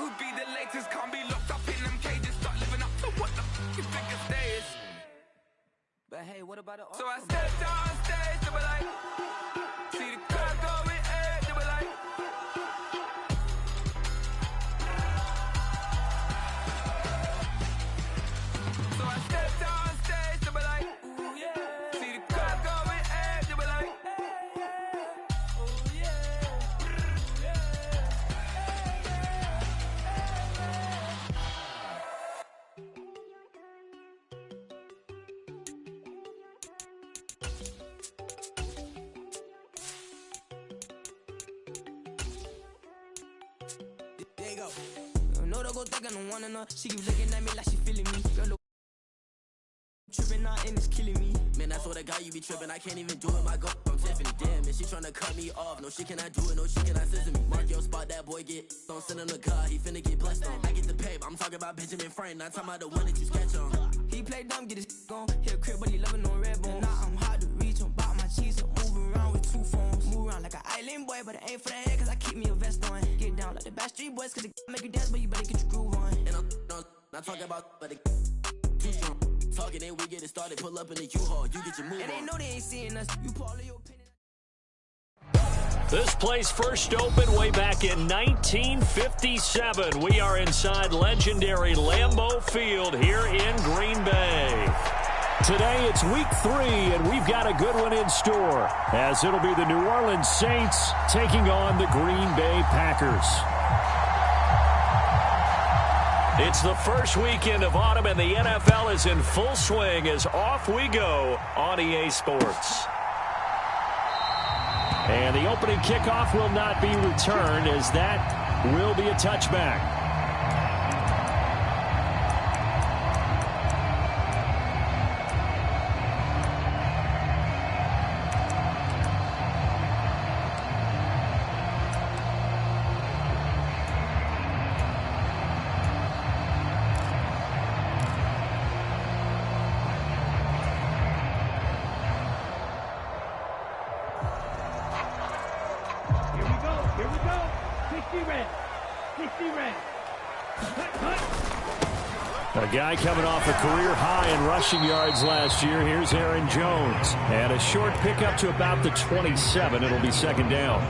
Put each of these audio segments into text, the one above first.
could be the latest, can't be locked up in them cages, start living up to what the f*** you think your day is. But hey, what about it? So I stepped out on stage, they were like, see the crowd going, hey, they were like. So I stepped out on stage, they were like, ooh yeah. See the crowd going, hey, they were like, ooh yeah. There you go. No, don't go think I don't wanna know. She keep looking at me like she feeling me. Girl, look, tripping out and it's killing me. Man, that's what I got, you be tripping. I can't even do it, my go from Tiffany. Damn, and she tryna cut me off. No, she cannot do it, no, she cannot scissor me. Mark your spot, that boy get don't send him the car, he finna get blessed on. I get the pay, I'm talking about Benjamin Franklin, not talking about the one that you sketch on. He play dumb, get his gone. Hit a crib, but he loving on red bone. Now I'm hard to reach, I'm bout my cheese, I'm moving around with 2 phones. Move around like an island boy, but it ain't for the head, cause I keep me a vest on. Get down like the Backstreet Boys, cause it make you dance, but you better get your groove on. And I'm not talking about, but it too strong. Talking, and we get it started, pull up in the U-Haul, you get your move on. And they know they ain't seeing us, you Paul your opinion. This place first opened way back in 1957. We are inside legendary Lambeau Field here in Green Bay. Today it's week 3, and we've got a good one in store, as it'll be the New Orleans Saints taking on the Green Bay Packers. It's the first weekend of autumn, and the NFL is in full swing as off we go on EA Sports. And the opening kickoff will not be returned, as that will be a touchback. A guy coming off a career high in rushing yards last year. Here's Aaron Jones. And a short pickup to about the 27. It'll be second down.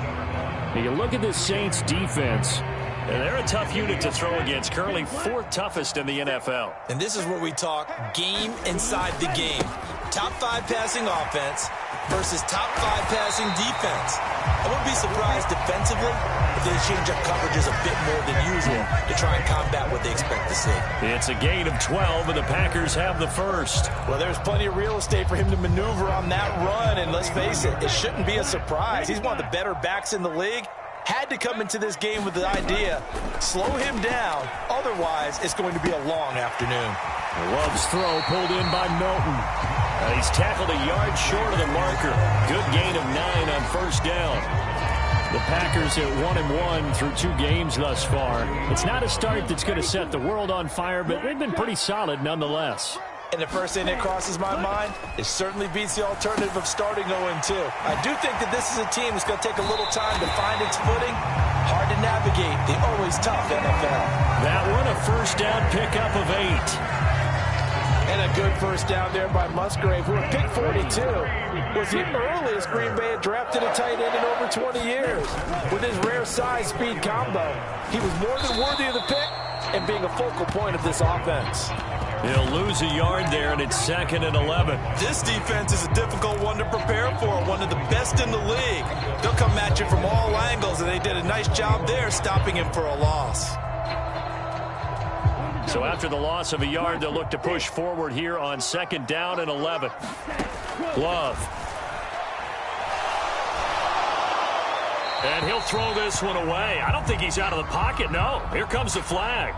Now you look at this Saints defense. They're a tough unit to throw against, currently 4th toughest in the NFL. And this is where we talk game inside the game. Top 5 passing offense versus top 5 passing defense. I wouldn't be surprised defensively if they change up coverages a bit more than usual to try and combat what they expect to see. It's a gain of 12, and the Packers have the first. Well, there's plenty of real estate for him to maneuver on that run, and let's face it, it shouldn't be a surprise. He's one of the better backs in the league. Had to come into this game with the idea, slow him down, otherwise it's going to be a long afternoon. Love's throw pulled in by Milton. He's tackled a yard short of the marker. Good gain of 9 on first down. The Packers at 1-1 through 2 games thus far. It's not a start that's going to set the world on fire, but they've been pretty solid nonetheless. And the first thing that crosses my mind, it certainly beats the alternative of starting 0-2. I do think that this is a team that's going to take a little time to find its footing. Hard to navigate the always tough NFL. That one a first down pickup of 8. And a good first down there by Musgrave, who at pick 42 was the earliest Green Bay had drafted a tight end in over 20 years. With his rare size-speed combo, he was more than worthy of the pick and being a focal point of this offense. He'll lose a yard there, and it's 2nd and 11. This defense is a difficult one to prepare for, one of the best in the league. They'll come at you from all angles, and they did a nice job there stopping him for a loss. So after the loss of a yard, they'll look to push forward here on 2nd down and 11. Love. And he'll throw this one away. I don't think he's out of the pocket, no. Here comes the flag.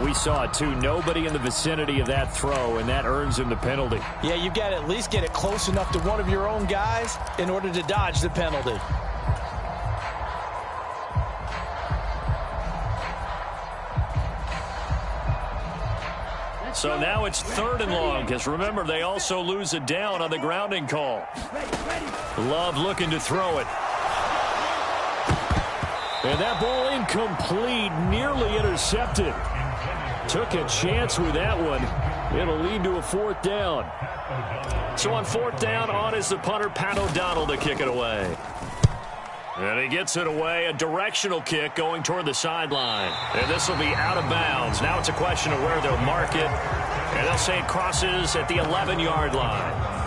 We saw it, too. Nobody in the vicinity of that throw, and that earns him the penalty. Yeah, you've got to at least get it close enough to one of your own guys in order to dodge the penalty. So now it's 3rd and long, because remember, they also lose a down on the grounding call. Love looking to throw it. And that ball incomplete, nearly intercepted. Took a chance with that one. It'll lead to a 4th down. So on 4th down, on is the punter, Pat O'Donnell, to kick it away. And he gets it away, a directional kick going toward the sideline. And this will be out of bounds. Now it's a question of where they'll mark it. And they'll say it crosses at the 11-yard line.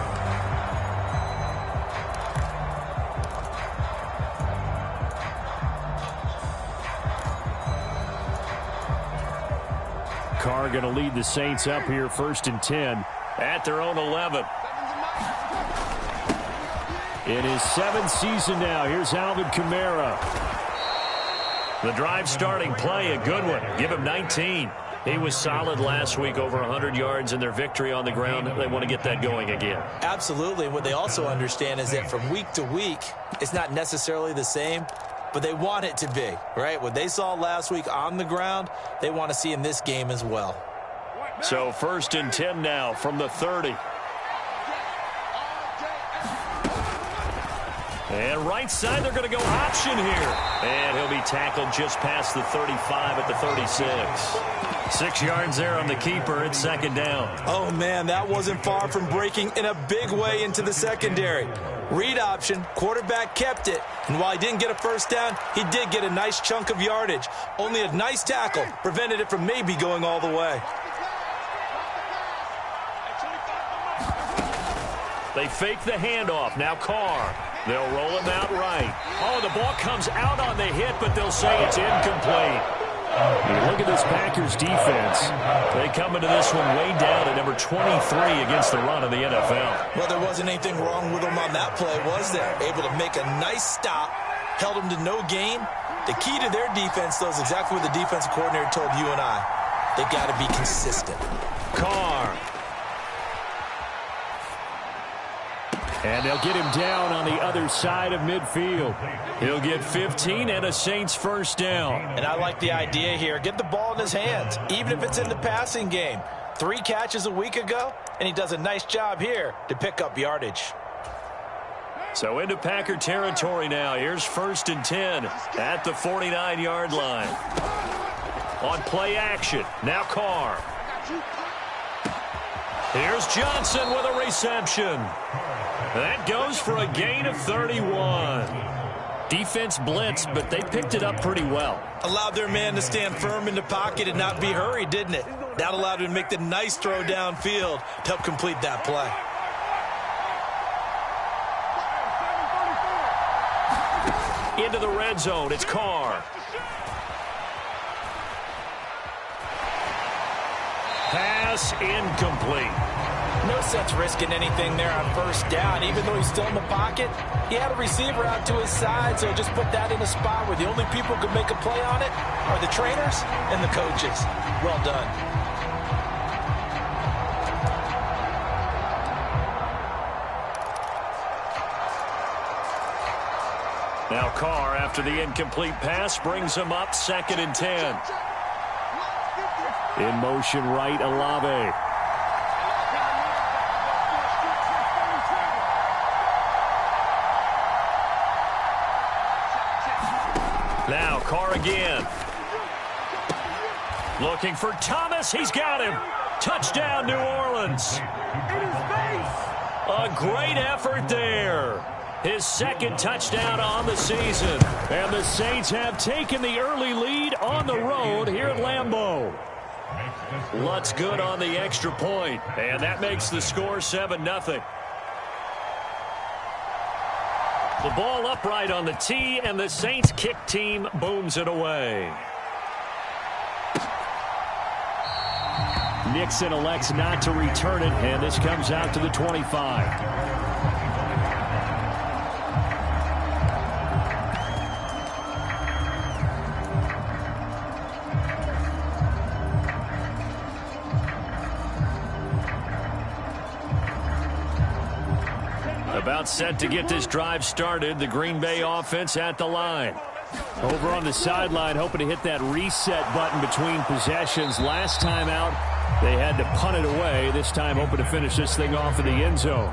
Carr going to lead the Saints up here 1st and 10 at their own 11. In his 7th season now, here's Alvin Kamara. The drive starting play, a good one. Give him 19. He was solid last week, over 100 yards in their victory on the ground. They want to get that going again. Absolutely. What they also understand is that from week to week, it's not necessarily the same, but they want it to be, right? What they saw last week on the ground, they want to see in this game as well. So 1st and 10 now from the 30. And right side, they're going to go option here. And he'll be tackled just past the 35 at the 36. 6 yards there on the keeper. It's 2nd down. Oh, man, that wasn't far from breaking in a big way into the secondary. Read option, quarterback kept it. And while he didn't get a 1st down, he did get a nice chunk of yardage. Only a nice tackle prevented it from maybe going all the way. They fake the handoff. Now Carr. They'll roll him out right. Oh, the ball comes out on the hit, but they'll say it's incomplete. Look at this Packers defense. They come into this one way down at number 23 against the run of the NFL. Well, there wasn't anything wrong with them on that play, was there? Able to make a nice stop, held them to no gain. The key to their defense, though, is exactly what the defensive coordinator told you and I. They've got to be consistent. Carr. And they'll get him down on the other side of midfield. He'll get 15 and a Saints 1st down. And I like the idea here. Get the ball in his hands, even if it's in the passing game. 3 catches a week ago, and he does a nice job here to pick up yardage. So into Packer territory now. Here's 1st and 10 at the 49-yard line. On play action. Now Carr. Here's Johnson with a reception. That goes for a gain of 31. Defense blitzed, but they picked it up pretty well. Allowed their man to stand firm in the pocket and not be hurried, didn't it? That allowed him to make the nice throw downfield to help complete that play. Into the red zone, it's Carr. Pass incomplete. No sense risking anything there on 1st down. Even though he's still in the pocket, he had a receiver out to his side, so just put that in a spot where the only people who can make a play on it are the trainers and the coaches. Well done. Now Carr, after the incomplete pass, brings him up 2nd and 10. In motion right, Olave. Now Carr again. Looking for Thomas. He's got him. Touchdown, New Orleans. A great effort there. His 2nd touchdown on the season. And the Saints have taken the early lead on the road here at Lambeau. Lutz good on the extra point. And that makes the score 7-0. The ball upright on the tee, and the Saints kick team booms it away. Nixon elects not to return it, and this comes out to the 25. About set to get this drive started. The Green Bay offense at the line. Over on the sideline, hoping to hit that reset button between possessions. Last time out, They had to punt it away, this time hoping to finish this thing off in the end zone.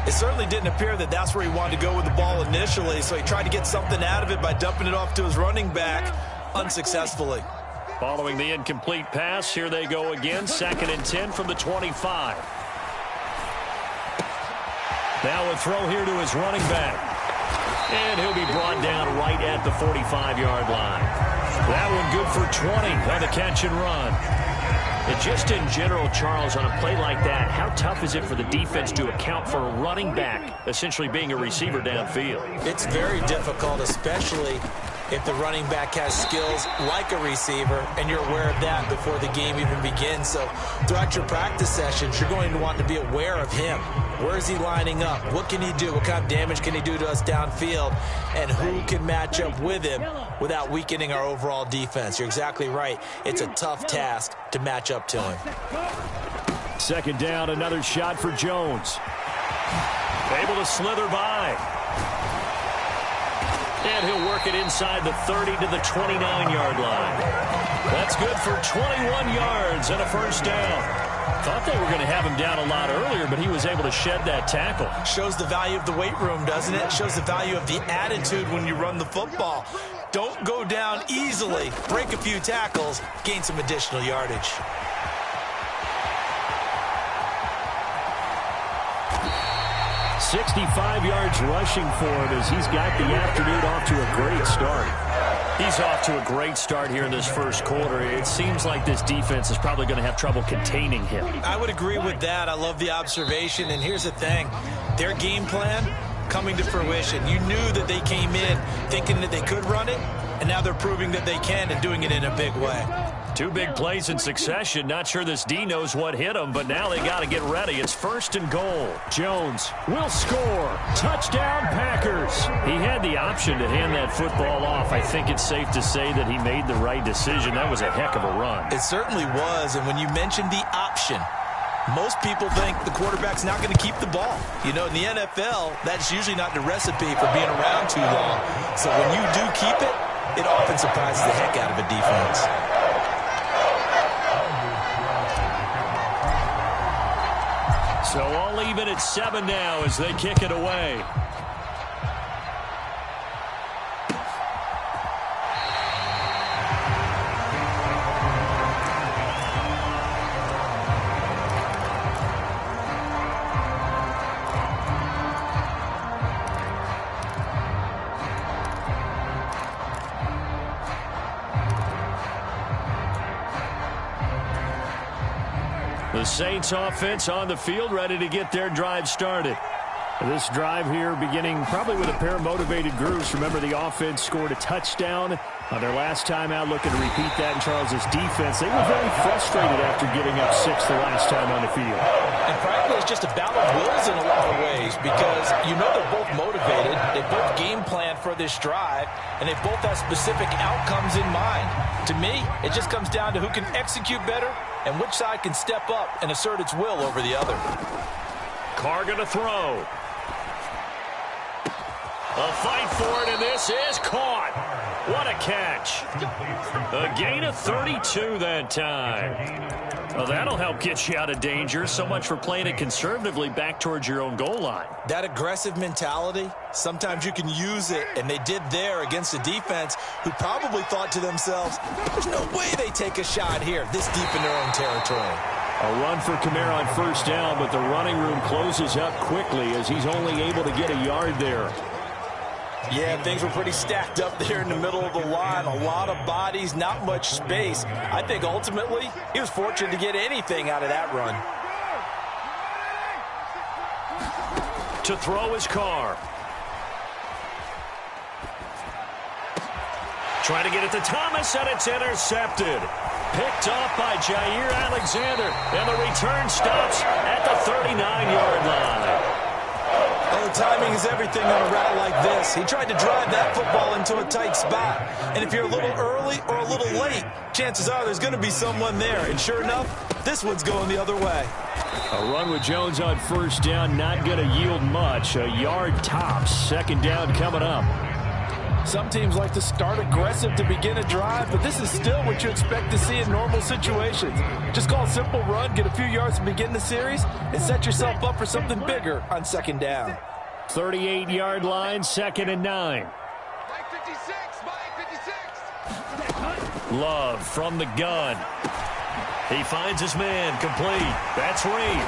It certainly didn't appear that that's where he wanted to go with the ball initially, so he tried to get something out of it by dumping it off to his running back unsuccessfully. Following the incomplete pass, here they go again, 2nd and 10 from the 25. Now a throw here to his running back. And he'll be brought down right at the 45-yard line. That one good for 20 on the catch and run. And just in general, Charles, on a play like that, how tough is it for the defense to account for a running back essentially being a receiver downfield? It's very difficult, especially if the running back has skills like a receiver, and you're aware of that before the game even begins. So throughout your practice sessions, you're going to want to be aware of him. Where is he lining up? What can he do? What kind of damage can he do to us downfield? And who can match up with him without weakening our overall defense? You're exactly right. It's a tough task to match up to him. 2nd down, another shot for Jones. Able to slither by. And he'll work it inside the 30 to the 29-yard line. That's good for 21 yards and a first down. Thought they were going to have him down a lot earlier, but he was able to shed that tackle. Shows the value of the weight room, doesn't it? Shows the value of the attitude when you run the football. Don't go down easily. Break a few tackles, gain some additional yardage. $65 yards rushing for him as he's got the afternoon off to a great start. He's off to a great start here in this first quarter. It seems like this defense is probably going to have trouble containing him. I would agree with that. I love the observation. And here's the thing. Their game plan coming to fruition. You knew that they came in thinking that they could run it, and now they're proving that they can and doing it in a big way. 2 big plays in succession. Not sure this D knows what hit him, but now they got to get ready. It's 1st and goal. Jones will score. Touchdown, Packers. He had the option to hand that football off. I think it's safe to say that he made the right decision. That was a heck of a run. It certainly was, and when you mentioned the option, most people think the quarterback's not going to keep the ball. You know, in the NFL, that's usually not the recipe for being around too long. So when you do keep it, it often surprises the heck out of a defense. So all even at 7 now as they kick it away. The Saints offense on the field, ready to get their drive started. This drive here beginning probably with a pair of motivated groups. Remember, the offense scored a touchdown on their last time out, looking to repeat that in Charles's defense. They were very frustrated after getting up 6 the last time on the field. And frankly, it's just a battle of wills in a lot of ways because you know they're both motivated. They both game plan for this drive, and they both have specific outcomes in mind. To me, it just comes down to who can execute better and which side can step up and assert its will over the other. Carr going to throw. A fight for it, and this is caught. What a catch. A gain of 32 that time. Well, that'll help get you out of danger. So much for playing it conservatively back towards your own goal line. That aggressive mentality, sometimes you can use it, and they did there against a defense who probably thought to themselves, there's no way they take a shot here this deep in their own territory. A run for Kamara on 1st down, but the running room closes up quickly as he's only able to get a yard there. Yeah, things were pretty stacked up there in the middle of the line. A lot of bodies, not much space. I think ultimately he was fortunate to get anything out of that run. To throw his Carr. Trying to get it to Thomas, and it's intercepted. Picked off by Jair Alexander, and the return stops at the 39-yard line. Well, the timing is everything on a route like this. He tried to drive that football into a tight spot. And if you're a little early or a little late, chances are there's going to be someone there. And sure enough, this one's going the other way. A run with Jones on 1st down, not going to yield much. A yard tops. 2nd down coming up. Some teams like to start aggressive to begin a drive, but this is still what you expect to see in normal situations. Just call a simple run, get a few yards to begin the series, and set yourself up for something bigger on second down. 38-yard line, 2nd and 9. Mike 56, Mike 56. Love from the gun. He finds his man, complete. That's Reed.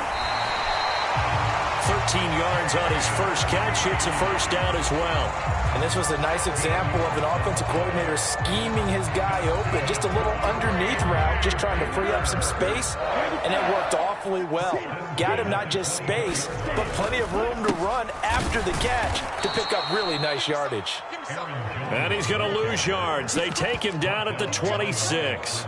13 yards on his first catch. It's a first down as well. And this was a nice example of an offensive coordinator scheming his guy open. Just a little underneath route, just trying to free up some space, and it worked awfully well. Got him not just space, but plenty of room to run after the catch to pick up really nice yardage. And he's going to lose yards. They take him down at the 26.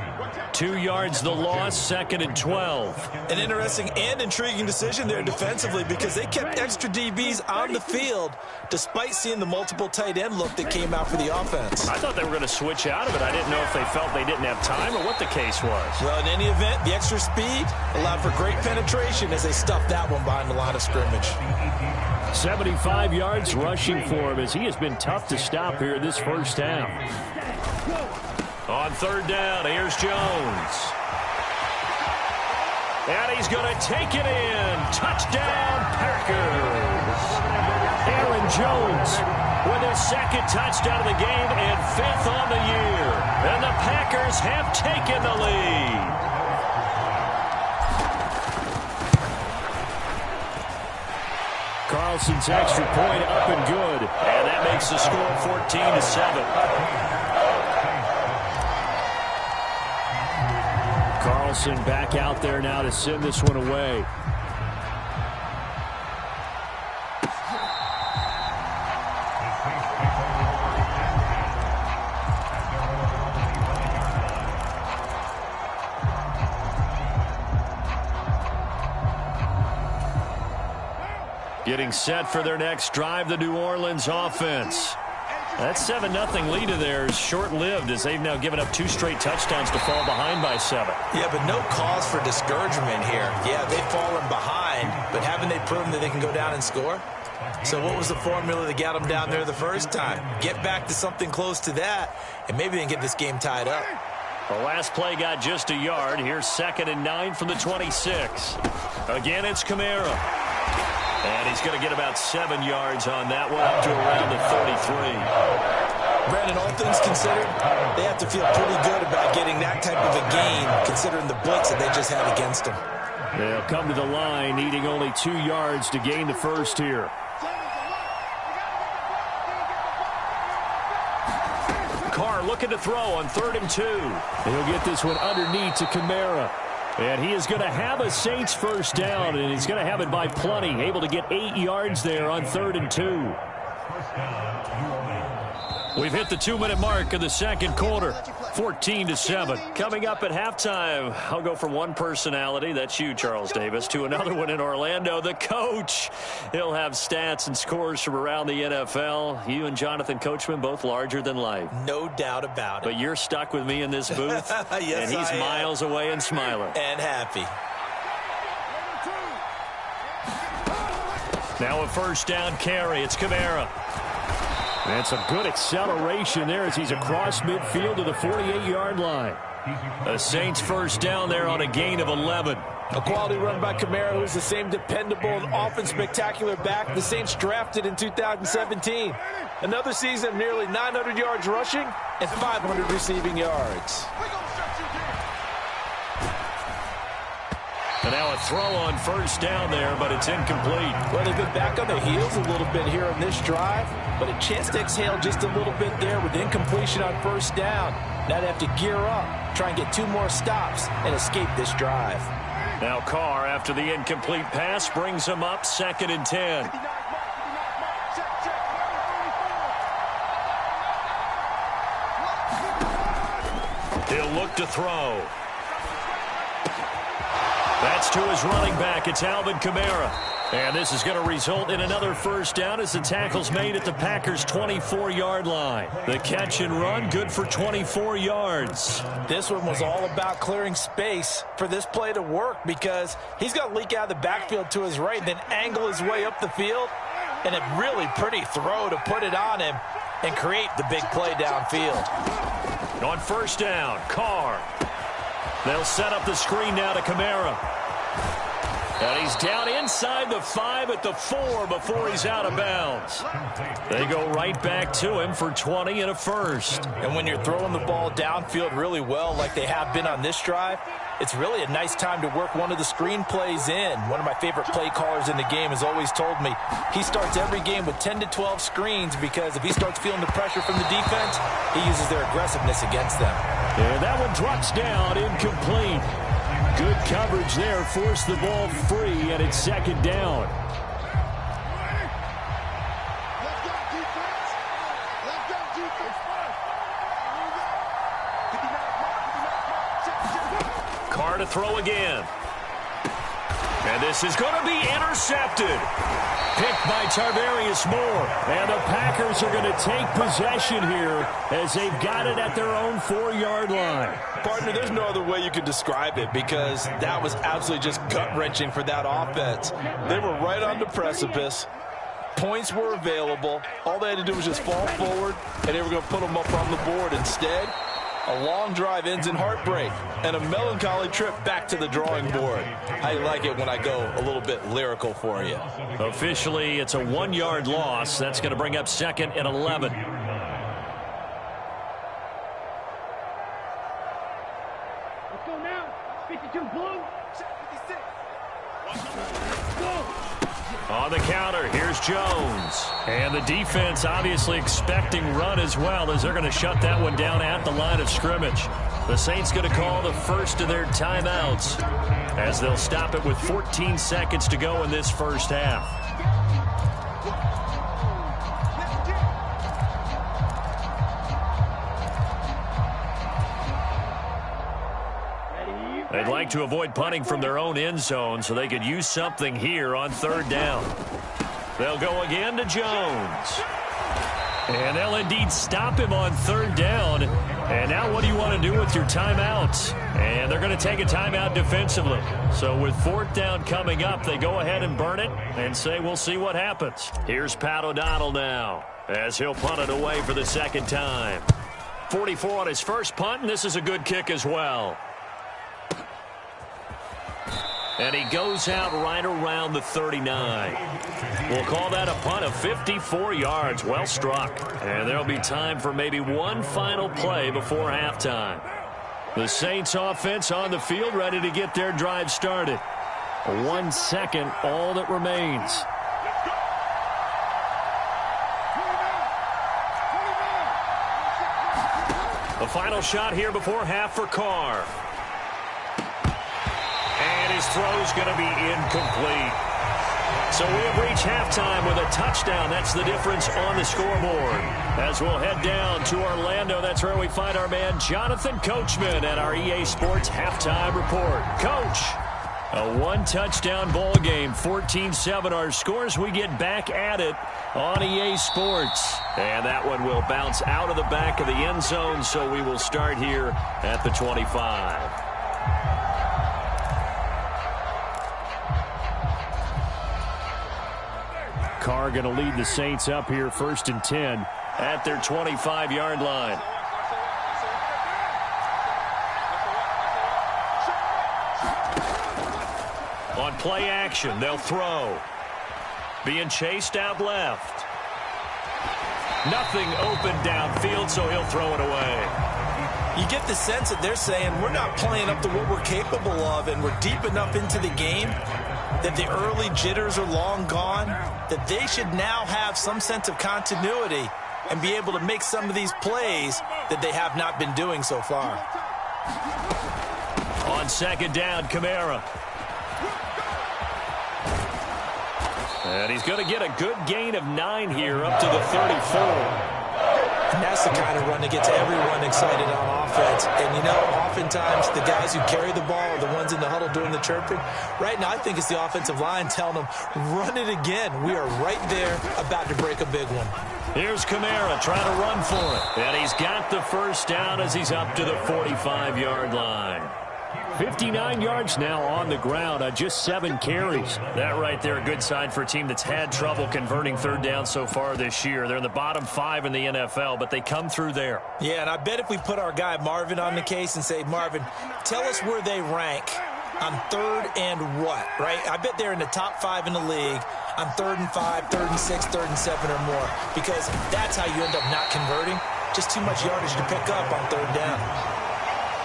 2 yards the loss, 2nd and 12. An interesting and intriguing decision there defensively because they kept extra DBs on the field despite seeing the multiple tight end look that came out for the offense. I thought they were going to switch out of it. I didn't know if they felt they didn't have time or what the case was. Well, in any event, the extra speed allowed for great penetration as they stuffed that one behind the line of scrimmage. 75 yards rushing for him as he has been tough to stop here this first half. On 3rd down, here's Jones. And he's going to take it in. Touchdown, Packers. Aaron Jones with his 2nd touchdown of the game and 5th on the year. And the Packers have taken the lead. Carlson's extra point up and good. And that makes the score 14-7. Carlson back out there now to send this one away. Getting set for their next drive, the New Orleans offense. That 7-0 lead of theirs short-lived as they've now given up 2 straight touchdowns to fall behind by 7. Yeah, but no cause for discouragement here. Yeah, they've fallen behind, but haven't they proven that they can go down and score? So what was the formula that got them down there the first time? Get back to something close to that, and maybe they can get this game tied up. The last play got just a yard. Here's 2nd and 9 from the 26. Again, it's Kamara. And he's going to get about 7 yards on that one, up to around the 33. Brandon, all things considered, they have to feel pretty good about getting that type of a gain, considering the blitz that they just had against them. They'll come to the line, needing only 2 yards to gain the first here. Carr looking to throw on 3rd and 2. He'll get this one underneath to Kamara. And he is going to have a Saints first down, and he's going to have it by plenty. Able to get 8 yards there on 3rd and 2. We've hit the 2-minute mark of the second quarter, 14-7. Coming up at halftime, I'll go from one personality, that's you, Charles Davis, to another one in Orlando, the coach. He'll have stats and scores from around the NFL. You and Jonathan Coachman, both larger than life. No doubt about it. But you're stuck with me in this booth, yes, and he's miles away and smiling. And happy. Now a first down carry. It's Kamara. And some good acceleration there as he's across midfield to the 48-yard line. The Saints first down there on a gain of 11. A quality run by Kamara, who's the same dependable and often spectacular back the Saints drafted in 2017. Another season of nearly 900 yards rushing and 500 receiving yards. And now a throw on first down there, but it's incomplete. Well, they've been back on their heels a little bit here on this drive, but a chance to exhale just a little bit there with incompletion on first down. Now they have to gear up, try and get 2 more stops, and escape this drive. Now Carr, after the incomplete pass, brings him up 2nd and 10. He'll look to throw. That's to his running back. It's Alvin Kamara. And this is going to result in another first down as the tackle's made at the Packers' 24-yard line. The catch and run, good for 24 yards. This one was all about clearing space for this play to work because he's got to leak out of the backfield to his right and then angle his way up the field. And a really pretty throw to put it on him. and create the big play downfield. On first down, Carr. They'll set up the screen now to Kamara. And he's down inside the 5 at the 4 before he's out of bounds. They go right back to him for 20 and a first. And when you're throwing the ball downfield really well like they have been on this drive, it's really a nice time to work one of the screen plays in. One of my favorite play callers in the game has always told me he starts every game with 10 to 12 screens because if he starts feeling the pressure from the defense, he uses their aggressiveness against them. And that one drops down, incomplete. Good coverage there, forced the ball free, and it's second down. Carr to throw again. And this is going to be intercepted. Picked by Tarvarius Moore. And the Packers are going to take possession here as they've got it at their own 4-yard line. Partner, there's no other way you could describe it because that was absolutely just gut-wrenching for that offense. They were right on the precipice. Points were available. All they had to do was just fall forward, and they were going to put them up on the board. Instead, a long drive ends in heartbreak and a melancholy trip back to the drawing board. I like it when I go a little bit lyrical for you. Officially, it's a 1-yard loss. That's going to bring up second and 11. Let's go now. 52 blue. 56. On the counter, here's Jones. And the defense obviously expecting run as well as they're going to shut that one down at the line of scrimmage. The Saints going to call the first of their timeouts as they'll stop it with 14 seconds to go in this first half. They'd like to avoid punting from their own end zone so they could use something here on third down. They'll go again to Jones. And they'll indeed stop him on third down. And now what do you want to do with your timeouts? And they're going to take a timeout defensively. So with fourth down coming up, they go ahead and burn it and say we'll see what happens. Here's Pat O'Donnell now as he'll punt it away for the second time. 44 on his first punt, and this is a good kick as well. And he goes out right around the 39. We'll call that a punt of 54 yards. Well struck. And there'll be time for maybe one final play before halftime. The Saints offense on the field ready to get their drive started. 1 second, all that remains. The final shot here before half for Carr. And his throw's going to be incomplete. So we have reached halftime with a touchdown. That's the difference on the scoreboard. As we'll head down to Orlando, that's where we find our man Jonathan Coachman at our EA Sports Halftime Report. Coach, a one-touchdown ball game, 14-7 our scores. We get back at it on EA Sports. And that one will bounce out of the back of the end zone, so we will start here at the 25. Carr going to lead the Saints up here first and 10 at their 25-yard line. On play action, they'll throw. Being chased out left. Nothing open downfield, so he'll throw it away. You get the sense that they're saying we're not playing up to what we're capable of, and we're deep enough into the game that the early jitters are long gone, that they should now have some sense of continuity and be able to make some of these plays that they have not been doing so far. On second down, Kamara. And he's going to get a good gain of 9 here up to the 34. And that's the kind of run that gets everyone excited on offense. And, you know, oftentimes the guys who carry the ball are the ones in the huddle doing the chirping. Right now, I think it's the offensive line telling them, run it again. We are right there about to break a big one. Here's Kamara trying to run for it. And he's got the first down as he's up to the 45-yard line. 59 yards now on the ground on just 7 carries. That right there, a good sign for a team that's had trouble converting third down so far this year. They're in the bottom 5 in the NFL, but they come through there. Yeah, and I bet if we put our guy Marvin on the case and say, Marvin, tell us where they rank on 3rd and what, right? I bet they're in the top 5 in the league on 3rd and 5, 3rd and 6, 3rd and 7 or more, because that's how you end up not converting. Just too much yardage to pick up on 3rd down.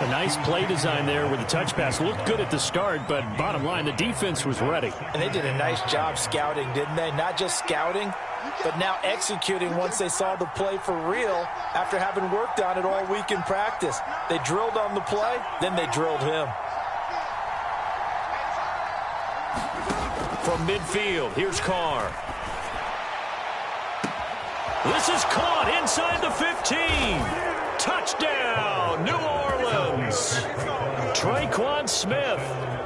A nice play design there with the touch pass. Looked good at the start, but bottom line, the defense was ready. And they did a nice job scouting, didn't they? Not just scouting, but now executing once they saw the play for real after having worked on it all week in practice. They drilled on the play, then they drilled him. From midfield, here's Carr. This is caught inside the 15. Touchdown, New Orleans. Traquan Smith,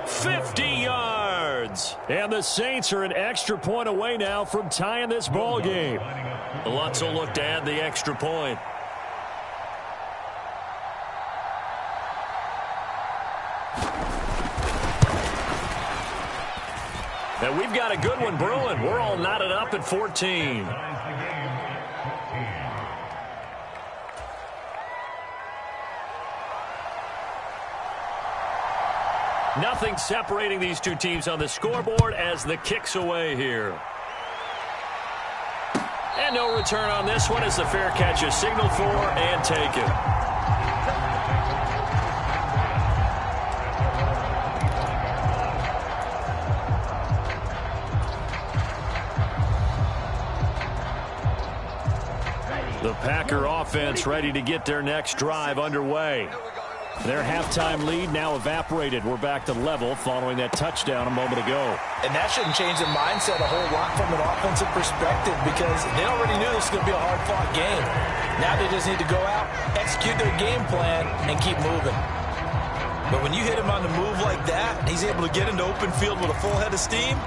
50 yards. And the Saints are an extra point away now from tying this ball game. The Lutz will look to add the extra point. And we've got a good one brewing. We're all knotted up at 14. Nothing separating these two teams on the scoreboard as the kick's away here. And no return on this one as the fair catch is signaled for and taken. The Packer offense ready to get their next drive underway. Their halftime lead now evaporated. We're back to level following that touchdown a moment ago. And that shouldn't change the mindset a whole lot from an offensive perspective because they already knew this was going to be a hard-fought game. Now they just need to go out, execute their game plan, and keep moving. But when you hit him on the move like that, he's able to get into open field with a full head of steam,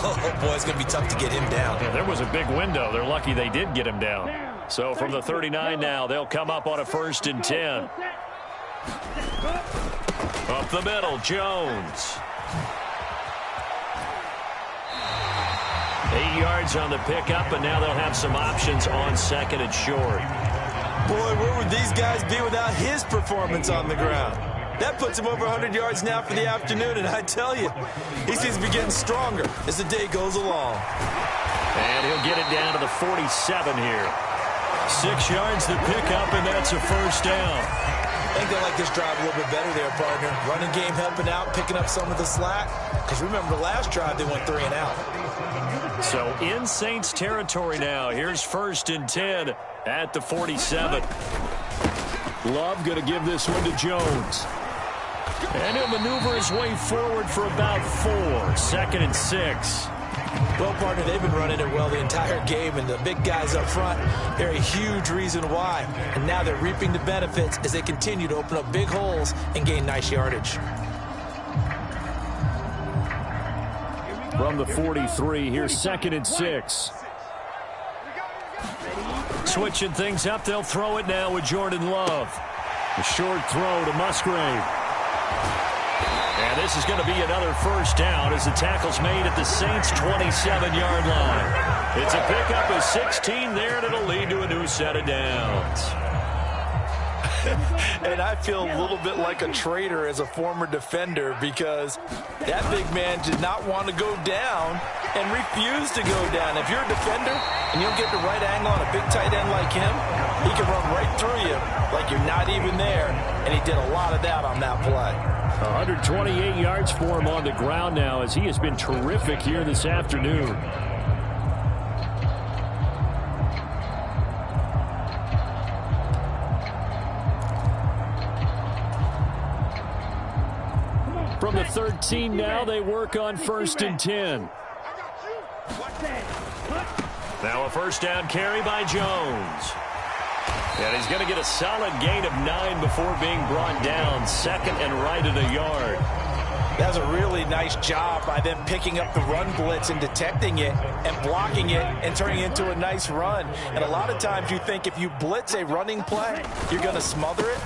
oh, boy, it's going to be tough to get him down. Yeah, there was a big window. They're lucky they did get him down. So from the 39 now, they'll come up on a 1st and 10. Up the middle, Jones. 8 yards on the pickup, and now they'll have some options on 2nd and short. Boy, where would these guys be without his performance on the ground? That puts him over 100 yards now for the afternoon, and I tell you, he seems to be getting stronger as the day goes along. And he'll get it down to the 47 here. 6 yards to pick up, and that's a 1st down. I think they like this drive a little bit better there, partner. Running game helping out, picking up some of the slack. Because remember, the last drive, they went 3 and out. So in Saints territory now. Here's 1st and 10 at the 47. Love going to give this one to Jones. And he'll maneuver his way forward for about 4. 2nd and 6. Well, partner, they've been running it well the entire game, and the big guys up front, they're a huge reason why. And now they're reaping the benefits as they continue to open up big holes and gain nice yardage. From the 43, here's 2nd and 6. Switching things up, they'll throw it now with Jordan Love. A short throw to Musgrave. And this is going to be another 1st down as the tackle's made at the Saints' 27-yard line. It's a pickup of 16 there, and it'll lead to a new set of downs. And I feel a little bit like a traitor as a former defender because that big man did not want to go down and refused to go down. If you're a defender and you don't get the right angle on a big tight end like him, he can run right through you like you're not even there, and he did a lot of that on that play. 128 yards for him on the ground now as he has been terrific here this afternoon. From the 13 now, they work on 1st and 10. Now a 1st down carry by Jones. And he's going to get a solid gain of 9 before being brought down. 2nd and right at a yard. That's a really nice job by them picking up the run blitz and detecting it and blocking it and turning it into a nice run. And a lot of times you think if you blitz a running play, you're going to smother it.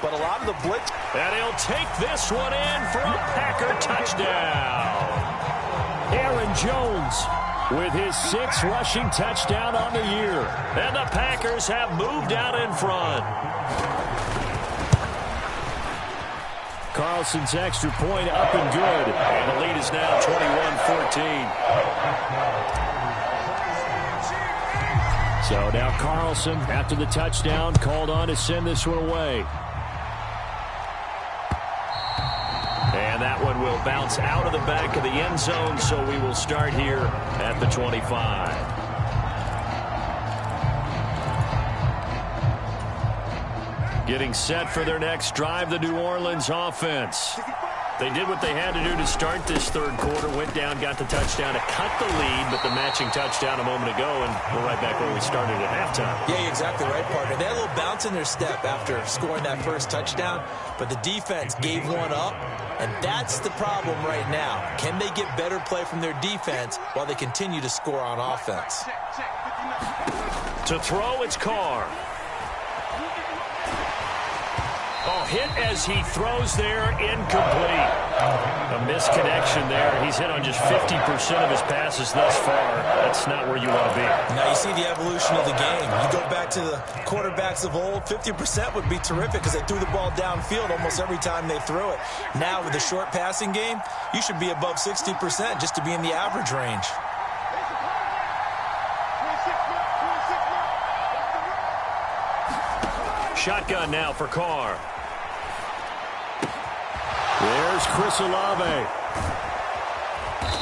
but a lot of the blitz. And he'll take this one in for a Packer touchdown. Aaron Jones with his 6th rushing touchdown on the year. And the Packers have moved out in front. Carlson's extra point up and good. And the lead is now 21-14. So now Carlson, after the touchdown, called on to send this one away. And that one will bounce out of the back of the end zone, so we will start here at the 25. Getting set for their next drive, the New Orleans offense. They did what they had to do to start this third quarter, went down, got the touchdown to cut the lead, but the matching touchdown a moment ago, and we're right back where we started at halftime. Yeah, you're exactly right, partner. They had a little bounce in their step after scoring that first touchdown, but the defense gave one up, and that's the problem right now. Can they get better play from their defense while they continue to score on offense? To throw, it's Carr. Oh, hit as he throws there, incomplete. A misconnection there. He's hit on just 50% of his passes thus far. That's not where you want to be. Now you see the evolution of the game. You go back to the quarterbacks of old, 50% would be terrific because they threw the ball downfield almost every time they threw it. Now with the short passing game, you should be above 60% just to be in the average range. Shotgun now for Carr. There's Chris Olave.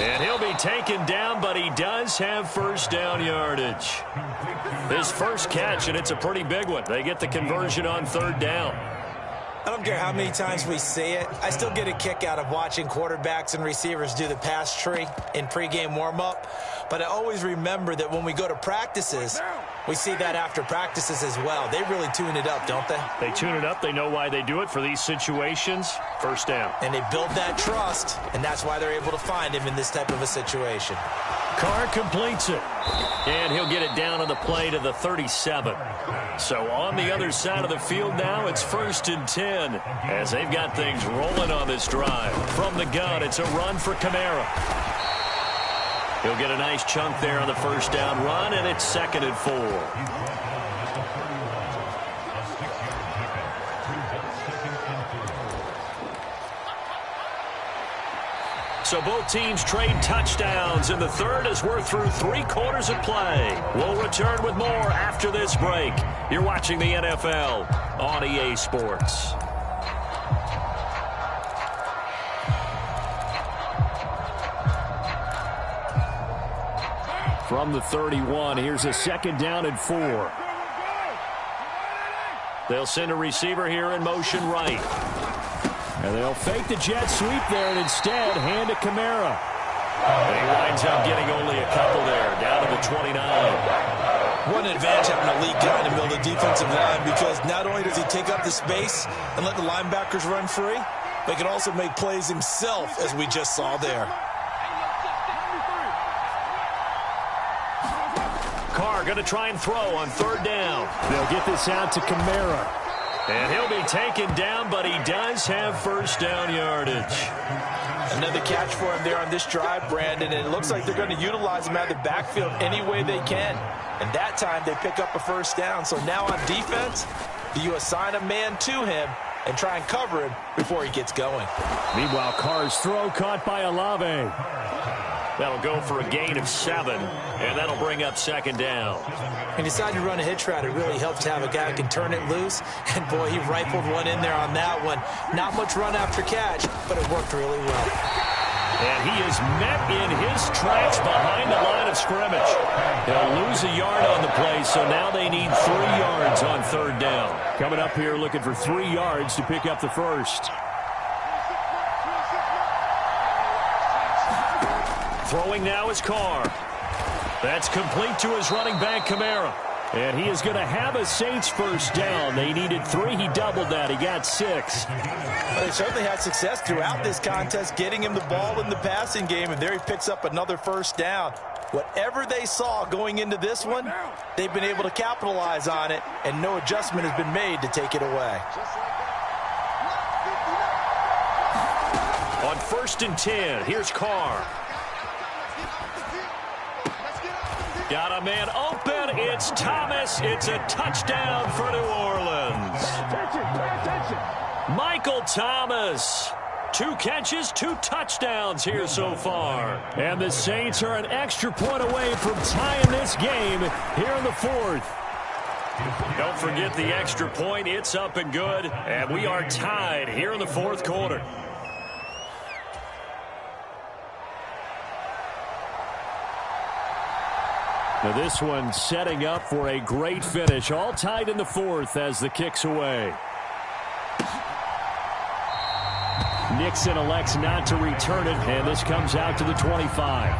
And he'll be taken down, but he does have first down yardage. His first catch, and it's a pretty big one. They get the conversion on third down. I don't care how many times we see it. I still get a kick out of watching quarterbacks and receivers do the pass tree in pregame warm-up. But I always remember that when we go to practices, we see that after practices as well. They really tune it up, don't they? They tune it up. They know why they do it for these situations. First down. And they build that trust, and that's why they're able to find him in this type of a situation. Carr completes it. And he'll get it down on the play to the 37. So on the other side of the field now, it's 1st and 10 as they've got things rolling on this drive. From the gun, it's a run for Kamara. He'll get a nice chunk there on the first down run, and it's 2nd and 4. So both teams trade touchdowns in the third as we're through 3 quarters of play. We'll return with more after this break. You're watching the NFL on EA Sports. From the 31, here's a 2nd down and 4. They'll send a receiver here in motion right. And they'll fake the jet sweep there and instead hand to Kamara. And he winds up getting only a couple there, down to the 29. One advantage having a lead guy in the middle of the defensive line because not only does he take up the space and let the linebackers run free, but he can also make plays himself, as we just saw there. Carr going to try and throw on third down. They'll get this out to Kamara. And he'll be taken down, but he does have first down yardage. Another catch for him there on this drive, Brandon, and it looks like they're going to utilize him out of the backfield any way they can. And that time they pick up a first down. So now on defense, do you assign a man to him and try and cover him before he gets going? Meanwhile, Carr's throw caught by Olave. That'll go for a gain of 7, and that'll bring up 2nd down. He decided to run a hitch route. It really helps to have a guy who can turn it loose. And, boy, he rifled one in there on that one. Not much run after catch, but it worked really well. And he is met in his tracks behind the line of scrimmage. They'll lose a yard on the play, so now they need 3 yards on third down. Coming up here looking for 3 yards to pick up the first. Throwing now is Carr. That's complete to his running back, Kamara. And he is going to have a Saints first down. They needed 3. He doubled that. He got 6. Well, they certainly had success throughout this contest, getting him the ball in the passing game, and there he picks up another first down. Whatever they saw going into this one, they've been able to capitalize on it, and no adjustment has been made to take it away. 1st and 10. Here's Carr. Got a man open. It's Thomas. It's a touchdown for New Orleans. Michael Thomas. 2 catches, 2 touchdowns here so far. And the Saints are an extra point away from tying this game here in the 4th. Don't forget the extra point. It's up and good. And we are tied here in the 4th quarter. Now this one setting up for a great finish. All tied in the 4th as the kick's away. Nixon elects not to return it, and this comes out to the 25.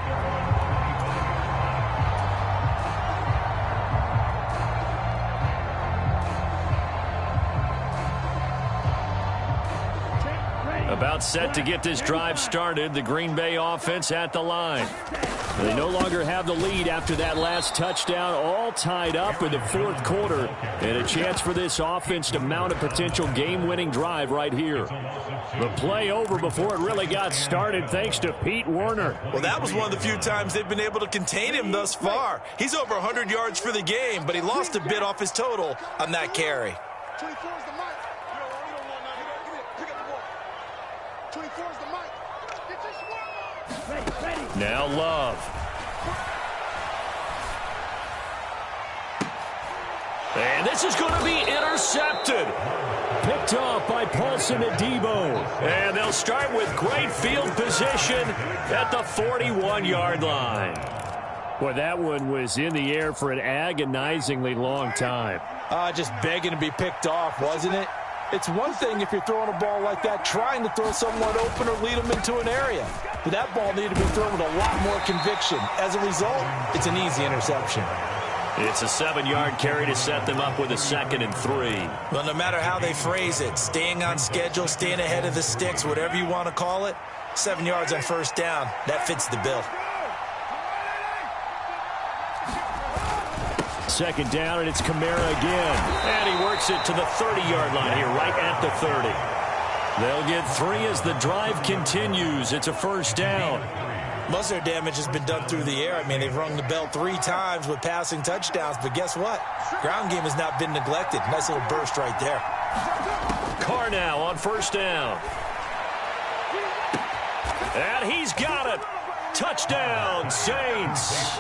About set to get this drive started. The Green Bay offense at the line. They no longer have the lead after that last touchdown, all tied up in the 4th quarter, and a chance for this offense to mount a potential game-winning drive right here. The play over before it really got started thanks to Pete Werner. Well, that was one of the few times they've been able to contain him thus far. He's over 100 yards for the game, but he lost a bit off his total on that carry. 24 is the mic. Pick up the ball. 24 is the mic. Get your swarm on. Ready. Now Love. And this is going to be intercepted. Picked off by Paulson Adebo. And they'll start with great field position at the 41-yard line. Boy, that one was in the air for an agonizingly long time. Just begging to be picked off, wasn't it? It's one thing if you're throwing a ball like that, trying to throw someone open or lead them into an area. But that ball needed to be thrown with a lot more conviction. As a result, it's an easy interception. It's a 7-yard carry to set them up with a 2nd and 3. Well, no matter how they phrase it, staying on schedule, staying ahead of the sticks, whatever you want to call it, 7 yards on 1st down, that fits the bill. 2nd down, and it's Kamara again. And he works it to the 30-yard line here, right at the 30. They'll get 3 as the drive continues. It's a 1st down. Most of their damage has been done through the air. I mean, they've rung the bell 3 times with passing touchdowns, but guess what? Ground game has not been neglected. Nice little burst right there. Carr now on 1st down. And he's got it. Touchdown, Saints.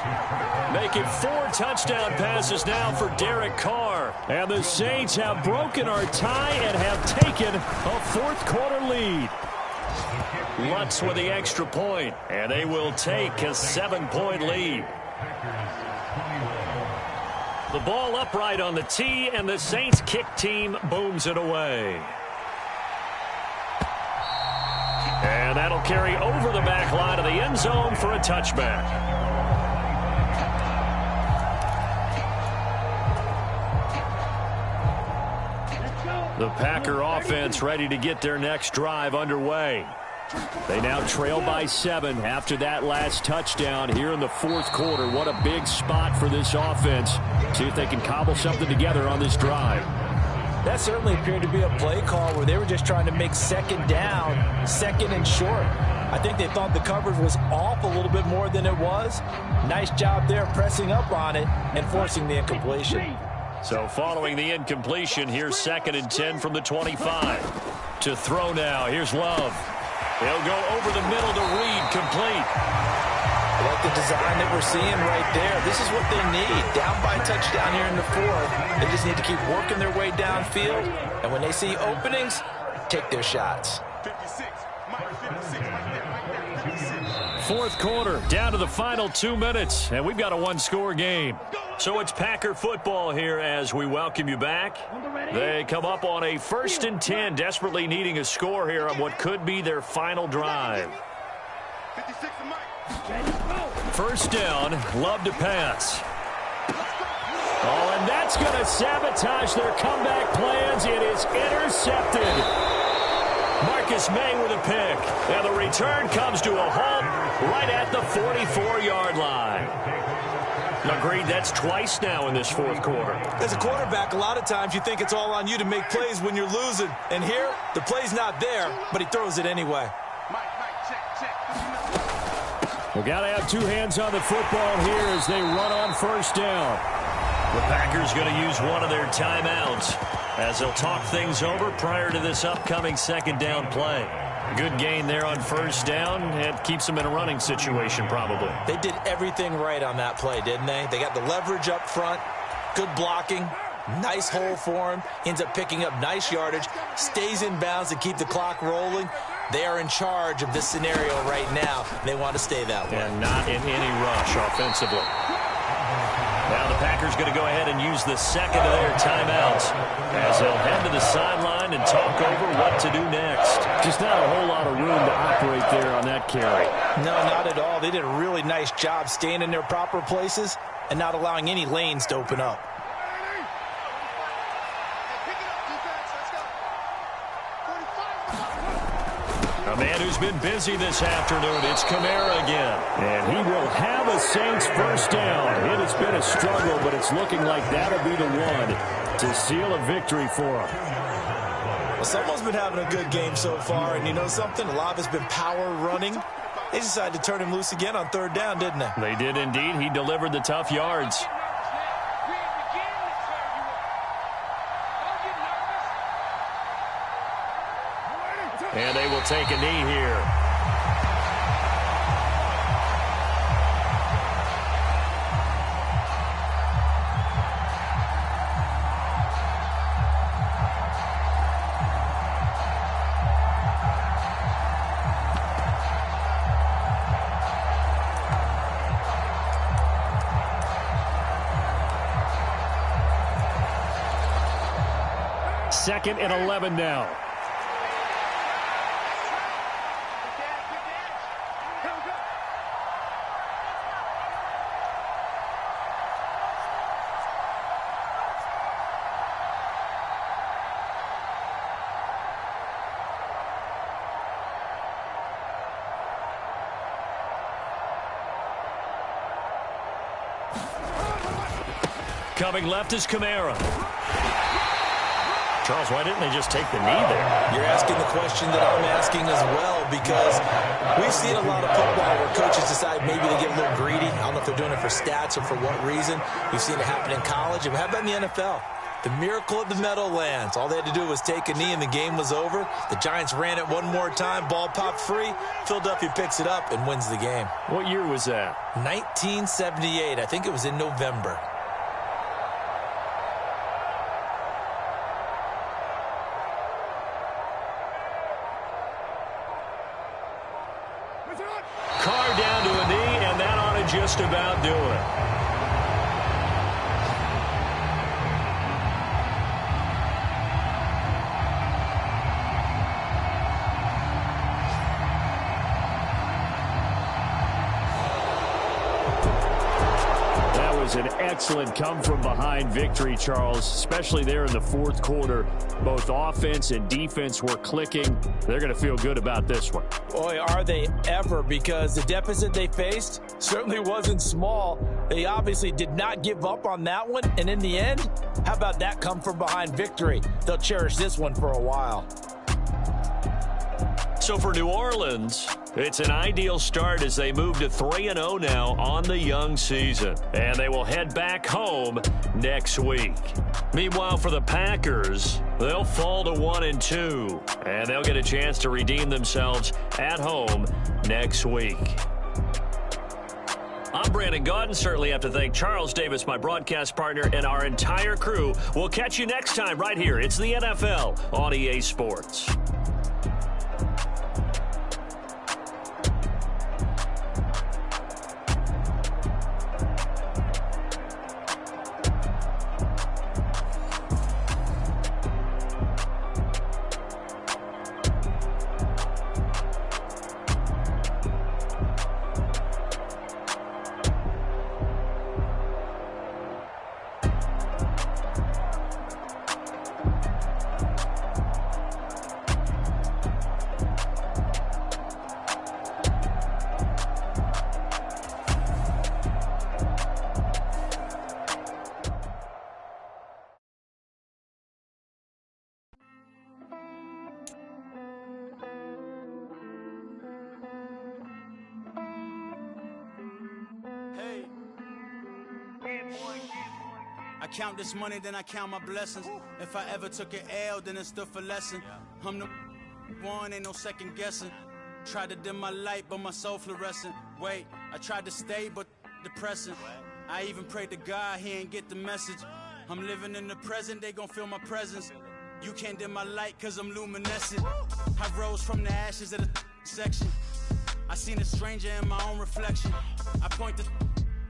Making 4 touchdown passes now for Derek Carr. And the Saints have broken our tie and have taken a 4th quarter lead. Lutz with the extra point, and they will take a 7-point lead. The ball upright on the tee, and the Saints kick team booms it away. And that'll carry over the back line of the end zone for a touchback. The Packer offense ready to get their next drive underway. They now trail by 7 after that last touchdown here in the 4th quarter. What a big spot for this offense. See if they can cobble something together on this drive. That certainly appeared to be a play call where they were just trying to make 2nd down, 2nd and short. I think they thought the coverage was off a little bit more than it was. Nice job there pressing up on it and forcing the incompletion. So following the incompletion, here's 2nd and 10 from the 25. To throw now, here's Love. He'll go over the middle to Reed, complete. I like the design that we're seeing right there. This is what they need. Down by a touchdown here in the 4th. They just need to keep working their way downfield. And when they see openings, take their shots. 56. Mike, 56 right there. 56. 4th quarter, down to the final 2 minutes. And we've got a 1-score game. So it's Packer football here as we welcome you back. They come up on a 1st and 10, desperately needing a score here on what could be their final drive. 56 to Mike. 1st down, Love to pass. Oh, and that's going to sabotage their comeback plans. It is intercepted. Marcus May with a pick. And the return comes to a halt right at the 44-yard line. Agreed, that's twice now in this 4th quarter. As a quarterback, a lot of times you think it's all on you to make plays when you're losing. And here, the play's not there, but he throws it anyway. Mike, We got to have two hands on the football here as they run on first down. The Packers going to use one of their timeouts as they'll talk things over prior to this upcoming second down play. Good gain there on first down. It keeps them in a running situation probably. They did everything right on that play, didn't they? They got the leverage up front, good blocking, nice hole for him, ends up picking up nice yardage, stays in bounds to keep the clock rolling. They are in charge of this scenario right now. They want to stay that way. And not in any rush offensively. Now the Packers going to go ahead and use the second of their timeouts as they'll head to the sideline and talk over what to do next. Just not a whole lot of room to operate there on that carry. No, not at all. They did a really nice job staying in their proper places and not allowing any lanes to open up. A man who's been busy this afternoon, it's Kamara again. And he will have a Saints first down. It has been a struggle, but it's looking like that'll be the one to seal a victory for him. Well, someone's been having a good game so far, and you know something? A lot of it's been power running. They decided to turn him loose again on third down, didn't they? They did indeed. He delivered the tough yards. And they will take a knee here. Second and 11 now. Coming left is Kamara. Charles, why didn't they just take the knee there? You're asking the question that I'm asking as well, because we've seen a lot of football where coaches decide maybe they get a little greedy. I don't know if they're doing it for stats or for what reason. We've seen it happen in college. And how about in the NFL? The miracle of the Meadowlands. All they had to do was take a knee and the game was over. The Giants ran it one more time. Ball popped free. Philadelphia picks it up and wins the game. What year was that? 1978. I think it was in November. Carr down to a knee, and that ought to just about do it. An excellent come-from-behind victory, Charles, especially there in the fourth quarter. Both offense and defense were clicking. They're going to feel good about this one. Boy, are they ever, because the deficit they faced certainly wasn't small. They obviously did not give up on that one, and in the end, how about that come-from-behind victory? They'll cherish this one for a while. So for New Orleans, it's an ideal start as they move to 3-0 now on the young season. And they will head back home next week. Meanwhile, for the Packers, they'll fall to 1-2. And they'll get a chance to redeem themselves at home next week. I'm Brandon Gaudin. Certainly have to thank Charles Davis, my broadcast partner, and our entire crew. We'll catch you next time right here. It's the NFL on EA Sports. count this money, then I count my blessings. If I ever took an L, then it stood for lesson. I'm the one, ain't no second guessing. Tried to dim my light, but my soul fluorescent. Wait, I tried to stay, but depressing. I even prayed to God, he ain't get the message. I'm living in the present, they gon' feel my presence. You can't dim my light, cause I'm luminescent. I rose from the ashes of the section. I seen a stranger in my own reflection. I point the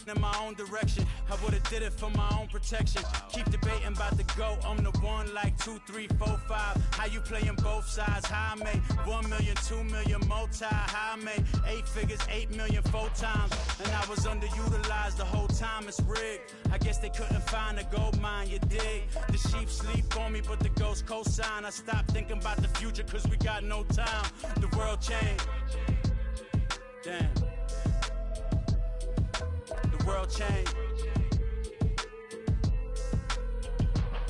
in my own direction. I would've did it for my own protection. Keep debating about the GOAT. I'm the one like 2, 3, 4, 5. How you playing both sides? How I made 1 million, 2 million, multi. How I made 8 figures, 8 million, 4 times. And I was underutilized the whole time. It's rigged. I guess they couldn't find a gold mine, you dig? The sheep sleep on me, but the ghost cosign. I stopped thinking about the future, cause we got no time. The world changed. Damn. The world changed.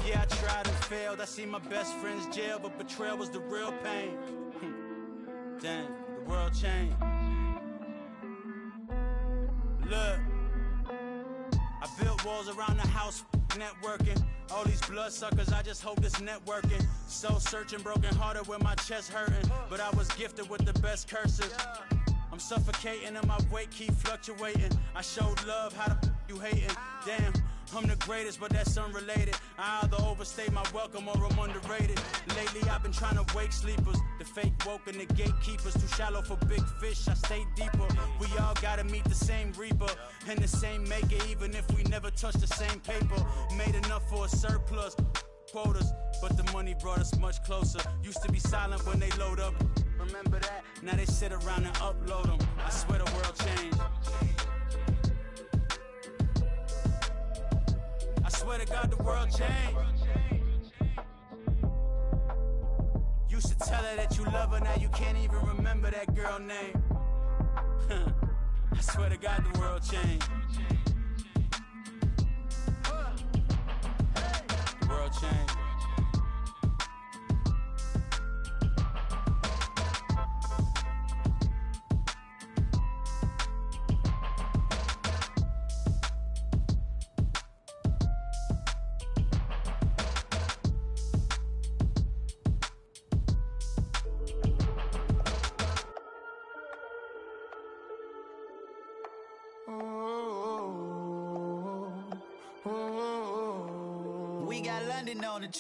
Yeah, I tried and failed. I see my best friends jail, but betrayal was the real pain. Damn, the world changed. Look, I built walls around the house, networking. All these bloodsuckers, I just hope this networking. Soul searching, broken hearted with my chest hurting. But I was gifted with the best curses. I'm suffocating and my weight keep fluctuating. I showed love, how the you hating? Damn, I'm the greatest, but that's unrelated. I either overstay my welcome or I'm underrated. Lately I've been trying to wake sleepers. The fake woke and the gatekeepers. Too shallow for big fish, I stay deeper. We all gotta meet the same reaper and the same maker, even if we never touch the same paper. Made enough for a surplus quotas, but the money brought us much closer. Used to be silent when they load up. Remember that? Now they sit around and upload them. I swear the world changed. I swear to God the world changed. Used to tell her that you love her, now you can't even remember that girl name. I swear to God the world changed. The world changed.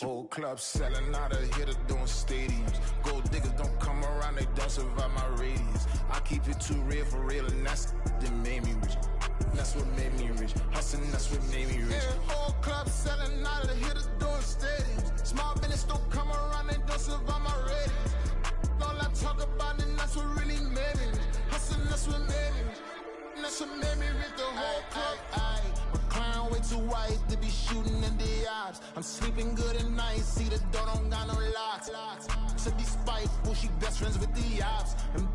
Whole club selling out of here to doing stadiums. Gold diggers don't come around, they don't survive my radius. I keep it too real for real, and that's that made me rich. That's what made me rich. Hustling, that's what made me rich. Yeah, whole club selling out of here to doing stadiums. Small business don't come around, they don't survive my radius. All I talk about, and that's what really made me rich. Hustling, that's what made me rich. That's what made me rich. The whole club. Way too white to be shooting in the odds. I'm sleeping good at night, see the door don't got no locks. To be spiteful, she best friends with the ops. And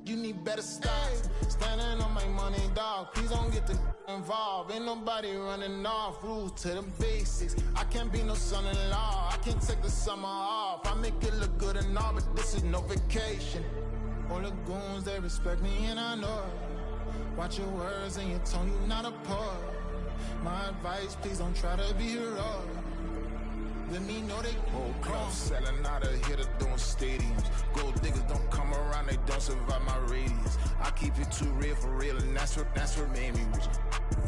you need better stops. Standing on my money, dog. Please don't get involved. Ain't nobody running off. Rules to the basics. I can't be no son-in-law. I can't take the summer off. I make it look good and all, but this is no vacation. All the goons, they respect me and I know it. Watch your words and your tone, you not a poet. My advice, please don't try to be heroic. Let me know they whole club selling out of here to doing stadiums. Gold diggers don't come around, they don't survive my radius. I keep it too real for real, and that's what made me rich.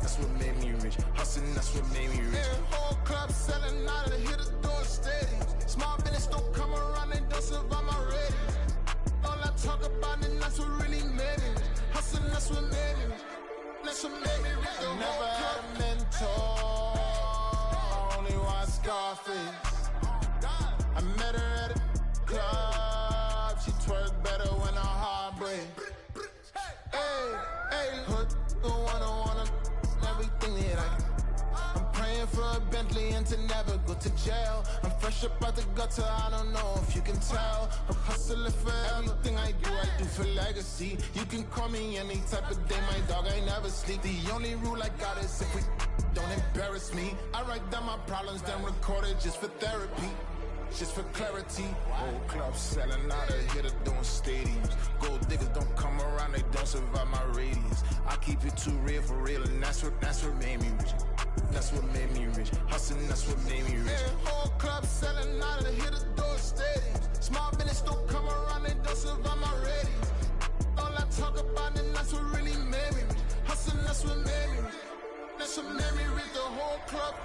That's what made me rich. Hustling, that's what made me rich. Yeah, whole club selling out of here to doing stadiums. Small business don't come around, they don't survive my radius. All I talk about, and that's what really made me rich. Hustling, that's what made me rich. That's what made me rich. I never had a mentor, only one Scarface. I met her at a club, she twerk better when her heart breaks. Hey, hood, wanna everything that I'm praying for a Bentley and to never go to jail. I'm fresh up out the gutter, I don't know if you can tell. I'm hustling for everything I do for legacy. You can call me any type of day, my dog, I never sleep. The only rule I got is if we don't embarrass me. I write down my problems, then record it just for therapy. Just for clarity. Whole club selling out of here to doing stadiums. Gold diggers don't come around, they don't survive my radius. I keep it too real for real, and that's what made me rich. That's what made me rich. Hustling, that's what made me rich. Yeah, whole club selling out of hit the door stadiums. Small business don't come around, they don't survive my ratings. All I talk about it, that's what really made me rich. Hustling, that's what made me rich. That's what made me rich, the whole club.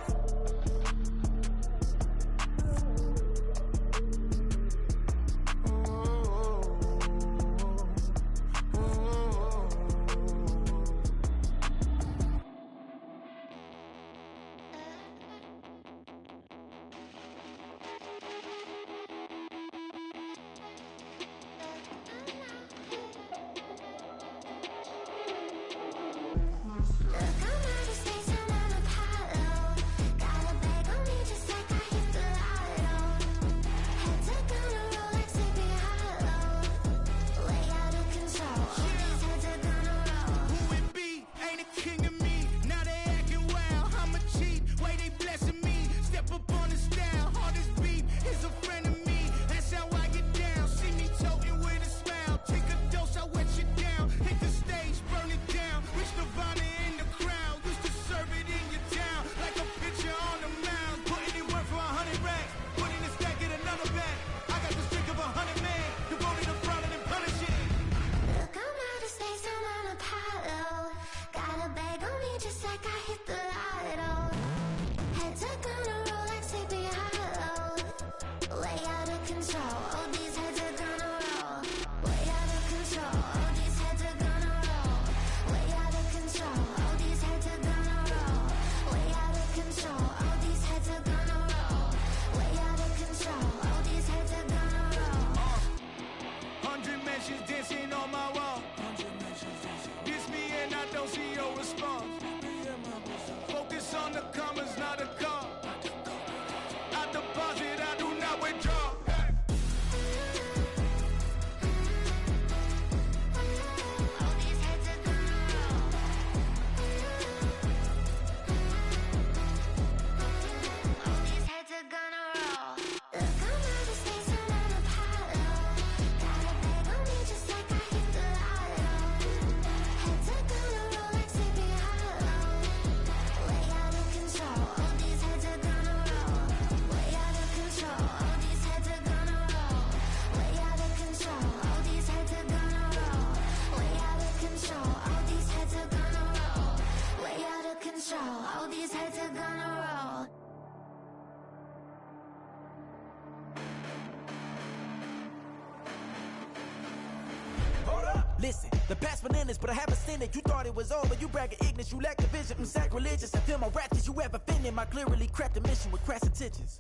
Listen, the past bananas, but I haven't seen it. You thought it was over, you bragging ignorance, you lack the vision. I'm sacrilegious, I feel my wrath cause you ever offended my clearly crafted mission with crass intentions.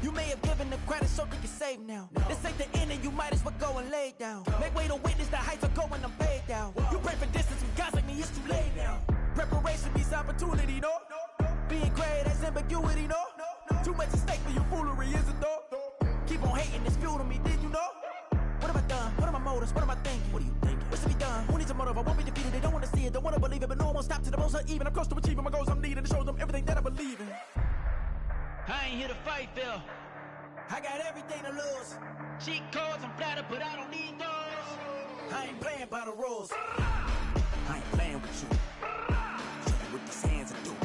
You may have given the credit so they can save now. This ain't the end and you might as well go and lay down. Make way to witness the heights are going, I'm paid down. You pray for distance with guys like me, it's too late now. Preparation means opportunity, no? Being great, that's ambiguity, no? Too much at stake for your foolery, is it though? Keep on hating, it's fuel to me, did you know? What have I done? What are my motives? What am I thinking? What are you thinking? What's to be done? Who needs a motive? I won't be defeated. They don't want to see it, don't want to believe it, but no one won't stop to the most even. I'm close to achieving my goals. I'm needing to show them everything that I believe in. I ain't here to fight, Phil. I got everything to lose. Cheat codes, I'm flattered, but I don't need those. I ain't playing by the rules. I ain't playing with you. Show you what these hands are doing.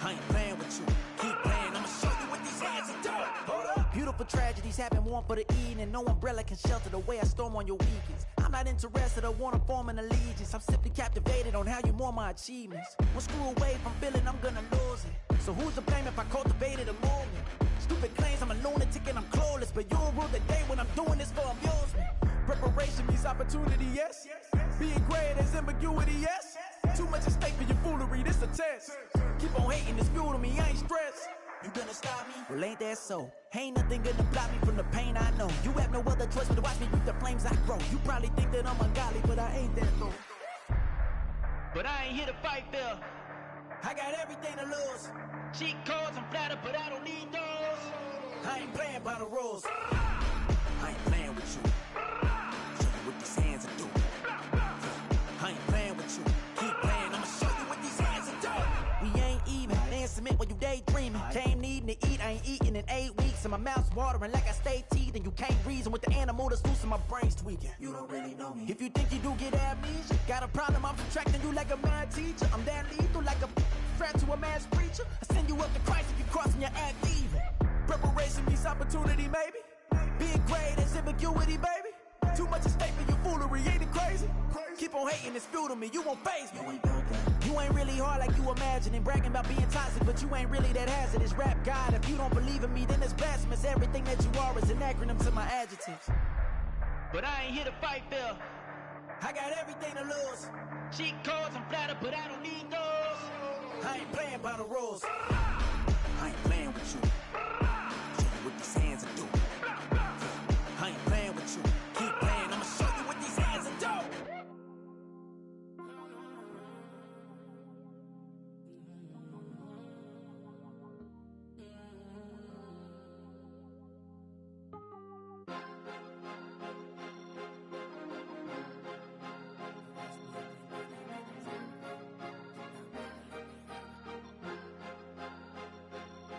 I ain't playing with you. Keep playing, I'ma show you what these hands are doing. Hold up. Beautiful tragedies happen, one for the eating, and no umbrella can shelter the way I storm on your weekends. I'm not interested, I wanna form an allegiance. I'm simply captivated on how you more my achievements. One screw away from feeling I'm gonna lose it. So who's to blame if I cultivated a movement? Stupid claims I'm a lunatic and I'm clueless, but you'll rule the day when I'm doing this for amusement. Preparation means opportunity, yes. Being great as ambiguity, yes. Too much at stake for your foolery, this a test. Keep on hating, it's fuel to me, I ain't stressed. You gonna stop me? Well, ain't that so? Ain't nothing gonna block me from the pain I know. You have no other choice but to watch me reap the flames I grow. You probably think that I'm ungodly, but I ain't that low. But I ain't here to fight, Phil. I got everything to lose. Cheat codes, I'm flattered, but I don't need those. I ain't playing by the rules. I ain't playing with you. Show you what these hands are doing. I ain't playing with you. Keep playing, I'ma show you what these hands are doing. We ain't even. They ain't submit when you daydreaming. Came needing to eat, I ain't eating in 8 weeks. And my mouth's watering like I stay teeth. And you can't reason with the animal that's loose and my brain's tweaking. You don't really know me. If you think you do get amnesia, got a problem, I'm subtracting you like a mad teacher. I'm that lethal like a strapped to a mass preacher. I send you up to Christ if you crossing your act evil. Preparation meets opportunity, maybe. Big grade, that's ambiguity, baby. Too much at stake for your foolery, ain't it crazy? Keep on hating, it's fuel to me, you won't phase me. You ain't really hard like you imagine and bragging about being toxic, but you ain't really that hazardous. Rap God, if you don't believe in me, then it's blasphemous. Everything that you are is an acronym to my adjectives. But I ain't here to fight fair. I got everything to lose. Cheat codes, I'm flattered, but I don't need those. I ain't playing by the rules. I ain't playing with you. Show you what these hands are doing. I ain't playing with you. Keep playing, I'ma show you what these hands are doing.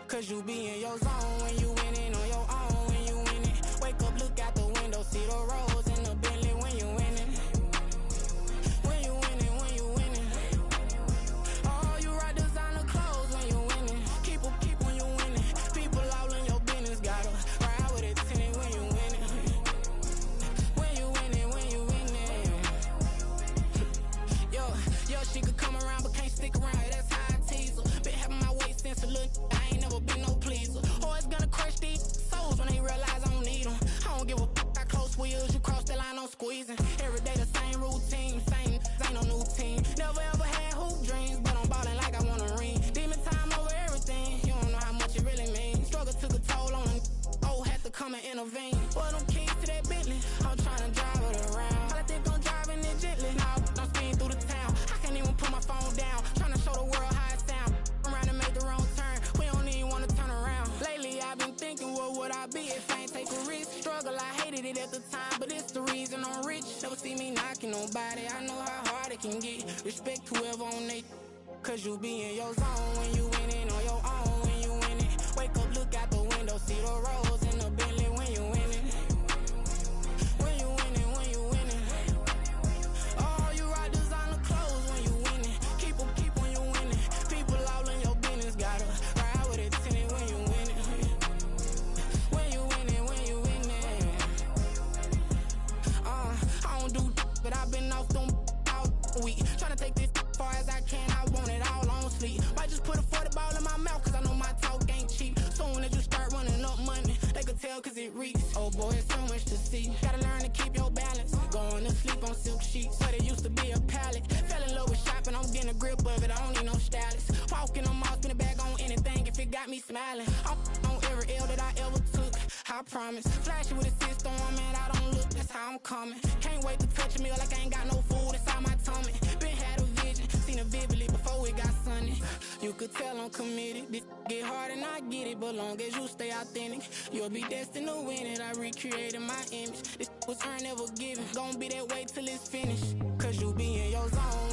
Cause you be in your zone when you winning on your own when you winning. Wake up, look out the window, see the roads in the Bentley when you winning. When you winning, when you winning. Oh, you rock designer clothes when you winning. Keep when you winning. People all in your business, gotta ride with it tinted when you winning. When you winning, when you winning. Yo, she could come around but can't stick around, that's how I tease her. Been having my way since a little, I ain't never been no pleaser. Always gonna crush these souls when they realize I don't need them. I don't give a f***, I close wheels, you cross the line, I'm squeezing. Every day the same routine, same, ain't no new team. Never ever had hoop dreams, but I'm ballin' like I want a ring. Demon time over everything, you don't know how much it really means. Struggle took a toll on them, oh, had to come and intervene. Boy, them keys to that Bentley, I'm tryna drive it around. I think I'm driving it gently, now I'm speeding through the town. I can't even put my phone down, tryna show the world how it sound. Around and make the wrong turn, we don't even wanna turn around. Lately I've been thinking, what would I be if I ain't take a risk? Struggle, I hated it at the time, but it's the reason I'm rich. Never see me knocking nobody, I know how hard it can get. Respect whoever on they, cause you be in your zone when you winning on your own when you winning. Wake up, look out the window, see the roads in the Bentley when you winning. When you winning, when you winning. Oh, you rock designer clothes when you winning. Keep when you winning. People all in your business, gotta ride with it tinted when you winning. When you winning, when you winning. I don't do but I've been off them all week. Tryna take this far as I can, I want it all on sleep. Might just put a 40 ball in my mouth, cause I know my talk ain't cheap. Soon as you start running up money, they could tell cause it reeks. Oh boy, it's so much to see. Gotta learn to keep your balance. Going to sleep on silk sheets, but it used to be a pallet. Fell in love with shopping, I'm getting a grip of it, I don't need no stylist. Walking on mall, spin a bag on anything if it got me smiling. I'm on every L that I ever took, I promise. Flashy with a system, man, I don't look, that's how I'm coming. Can't wait to touch a meal like I ain't got no food inside my tummy. Been had a vision, seen it vividly before it got sunny. You could tell I'm committed, this get hard and I get it, but long as you stay authentic, you'll be destined to win it. I recreated my image, this was earned, never given. Gonna be that way till it's finished, cause you be in your zone